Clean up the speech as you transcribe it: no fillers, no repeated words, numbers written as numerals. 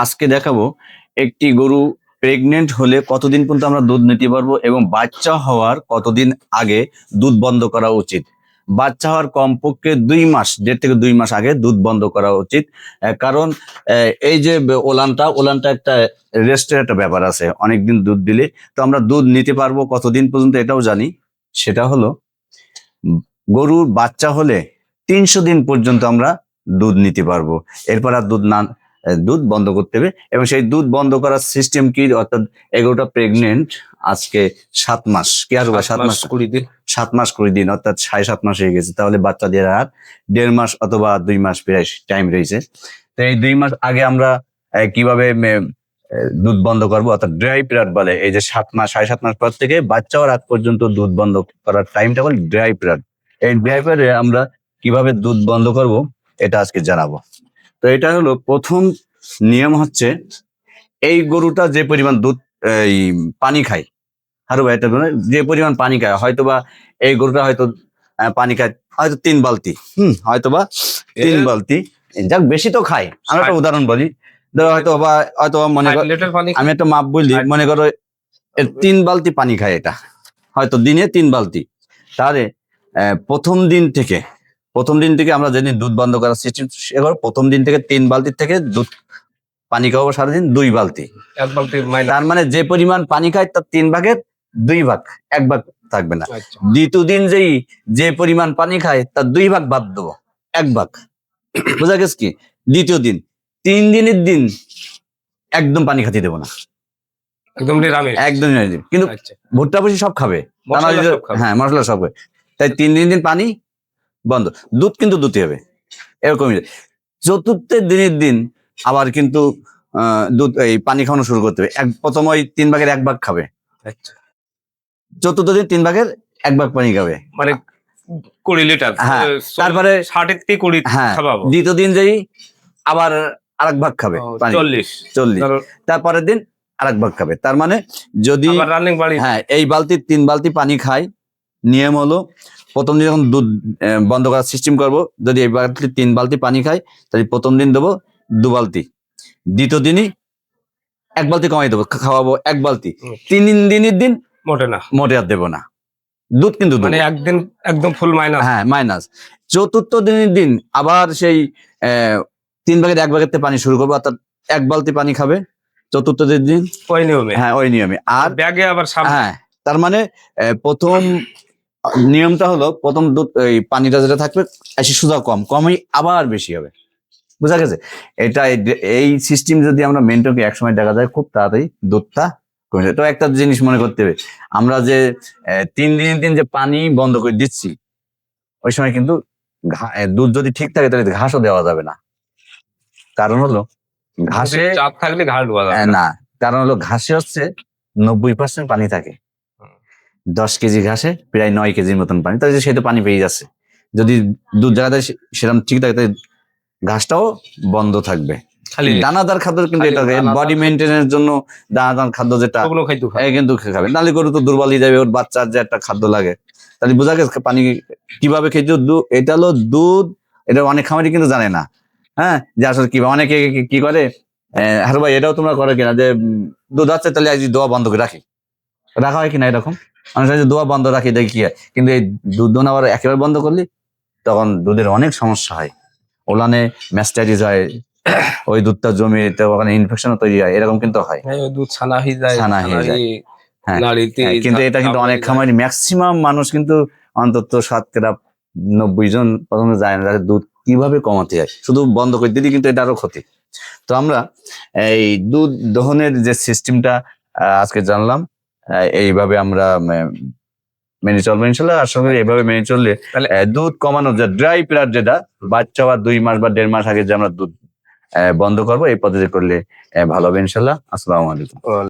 আজকে দেখাবো একটি গরু প্রেগনেন্ট হলে কতদিন পর্যন্ত আমরা দুধ নিতে পারবো এবং বাচ্চা হওয়ার কতদিন আগে দুধ বন্ধ করা উচিত। বাচ্চা হওয়ার কমপক্ষে 2 মাস, 1.5 থেকে 2 মাস আগে দুধ বন্ধ করা উচিত। কারণ এই যে ওলানটা একটা রেস্টের একটা ব্যাপার আছে, অনেকদিন দুধ দিলে। তো আমরা দুধ নিতে পারবো কতদিন পর্যন্ত এটাও জানি, সেটা হলো গরুর বাচ্চা হলে 300 দিন পর্যন্ত আমরা দুধ নিতে পারবো। এরপর আর দুধ বন্ধ করতে হবে। এবং সেই দুধ বন্ধ করার সিস্টেম কি, অর্থাৎ এগারোটা প্রেগনেন্ট আজকে 7 মাস, কি আর 7 মাস 20 দিন, 7 মাস 20 দিন, অর্থাৎ 7.5 মাস হয়ে গেছে। তাহলে বাচ্চা দেওয়ার আর 1.5 মাস অথবা 2 মাস প্রায় টাইম রয়েছে। তো এই 2 মাস আগে আমরা কিভাবে দুধ বন্ধ করবো, অর্থাৎ ড্রাই পিরিয়ড বলে। এই যে 7 মাস 7.5 মাস পর থেকে বাচ্চা হওয়ার আগ পর্যন্ত দুধ বন্ধ করার টাইমটা বলে ড্রাই পিরিয়ড। এই ড্রাই পিরিয়ডে আমরা কিভাবে দুধ বন্ধ করব এটা আজকে জানাবো। তো এটা হলো প্রথম নিয়ম হচ্ছে, এই গরুটা যে পরিমাণ দুধ এই পানি খায়, আরো এটা যে পরিমাণ পানি খায়, হয়তোবা এই গরুটা হয়তো পানি খায় হয়তো 3 বালতি, হয়তোবা 3 বালতি, যাক বেশি তো খায়। আমি একটা উদাহরণ বলি, ধরো হয়তো মনে করো, আমি একটা মাপ বলি, মনে করো 3 বালতি পানি খায়, এটা হয়তো দিনে 3 বালতি। তাহলে প্রথম দিন থেকে আমরা যেদিন দুধ বন্ধ করার সিস্টেম, প্রথম দিন থেকে 3 বালতির থেকে দুধ পানি খাওয়াবো সারাদিন 2 বালতি। 1 বালতি, তার মানে যে পরিমাণ পানি খায় তার 3 ভাগের 2 ভাগ, 1 ভাগ থাকবে না। দ্বিতীয় দিন যে পরিমাণ পানি খায় তার 2 ভাগ বাদ দেবো, 1 ভাগ। বোঝা গেছে কি? দ্বিতীয় দিন, 3 দিনের দিন একদম পানি খাতে দেবো না, একদম নিরামিষ। কিন্তু ভুট্টা ভুষি সব খাবে, হ্যাঁ মশলা সব খাবে। তাই 3 দিন পানি বন্ধ, দুধ কিন্তু দুধই হবে, এরকমই। চতুর্থ দিনের দিন আবার কিন্তু দুধ এই পানি খাওয়ানো শুরু করতে হবে। প্রথম ওই 3 ভাগের 1 ভাগ খাবে, চতুর্থ দিন 3 ভাগের 1 ভাগ পানি খাবে, মানে 20 লিটার। হ্যাঁ, তারপরে 60 থেকে 20 খাওয়াবো। দ্বিতীয় দিন আবার আরেক ভাগ খাবে, 40। তারপরের দিন আরেক ভাগ খাবে। তার মানে যদি হ্যাঁ এই 3 বালতি পানি খায়, নিয়ম হলো প্রথম দিন যখন দুধ বন্ধ করার সিস্টেম করবো, যদি এই 3 বালতি পানি খায় তাহলে প্রথম দিন দেবো 2 বালতি, দ্বিতীয় দিনই 1 বালতি কমাই দেবো, খাওয়াবো 1 বালতি। 3 দিনের দিন মোটে আর দেবো না, দুধ কিন্তু মানে একদিন একদম ফুল মাইনাস, হ্যাঁ মাইনাস। চতুর্থ দিনের দিন আবার সেই 3 ভাগের 1 ভাগের পানি শুরু করবো, অর্থাৎ 1 বালতি পানি খাবে চতুর্থ দিন, ওই নিয়মে। হ্যাঁ ওই নিয়মে। আর ব্যাগে আবার হ্যাঁ, তার মানে প্রথম নিয়মটা হলো, প্রথম দুধ এই পানিটা যেটা থাকবে সোজা কমই আবার বেশি হবে। বুঝা গেছে? এই সিস্টেম যদি আমরা মেনটেন করি, একসময় দেখা যায় খুব তাড়াতাড়ি দুধটা কমে যায়। তো একটা জিনিস মনে করতে হবে, আমরা যে 3 দিনের দিন যে পানি বন্ধ করে দিচ্ছি, ওই সময় কিন্তু দুধ যদি ঠিক থাকে তাহলে ঘাসও দেওয়া যাবে না। কারণ হলো ঘাসে চাপ থাকলে ঘাস দেওয়া যাবে না, কারণ হলো ঘাসে হচ্ছে 90% পানি থাকে। 10 কেজি ঘাসে প্রায় 9 কেজির মতন পানি, তাহলে সে তো পানি পেয়ে যাচ্ছে। যদি দুধ জায়গাতে সেরকম ঠিক থাকে তাহলে ঘাসটাও বন্ধ থাকবে। খালি দানাদার খাদ্য, কিন্তু এটা বডি মেনটেনের জন্য দানাদার খাদ্য যেটা কিন্তু খাবে, নাহলে গরু তো দুর্বল হয়ে যাবে। ওর বাচ্চার যে একটা খাদ্য লাগে, তাহলে বোঝা গেছে পানি কিভাবে খেতে। এটা হলো দুধ, এটা অনেক খামারি কিন্তু জানে না। হ্যাঁ, যে আসলে কি অনেকে কি করে, হারু ভাই এটাও তোমরা করে কিনা, যে দুধ আছে তাহলে আজ দোয়া বন্ধ করে রাখা হয় কিনা, এরকম মানুষ দোয়া বন্ধ রাখি দেখি কি হয়। কিন্তু এই দুধ দোনা আবার একেবারে বন্ধ করলি তখন দুধের অনেক সমস্যা হয়, ওলানে ম্যাস্টাইটিস হয়, ওই দুধটা জমে ওখানে ইনফেকশন তৈরি হয়, এরকম কিন্তু হয়, দুধ ছানা হয়ে যায়। হ্যাঁ, কিন্তু এটা কিন্তু অনেক খামারি, ম্যাক্সিমাম মানুষ কিন্তু অন্তত 90 জন প্রথমে যায় না দুধ কিভাবে কমাতে হয়, শুধু বন্ধ করে দিলি কিন্তু এটা আরো ক্ষতি। তো আমরা এই দুধ দহনের যে সিস্টেমটা আজকে জানলাম, এইভাবে আমরা মেনে চলবো ইনশাল্লাহ। আসলে এইভাবে মেনে চললে দুধ কমানো, যে ড্রাই পিরিয়ড, যেটা বাচ্চা হওয়ার 2 মাস বা 1.5 মাস আগে যে আমরা দুধ বন্ধ করবো, এই পদ্ধতি করলে ভালো হবে ইনশাল্লাহ। আসসালামু আলাইকুম।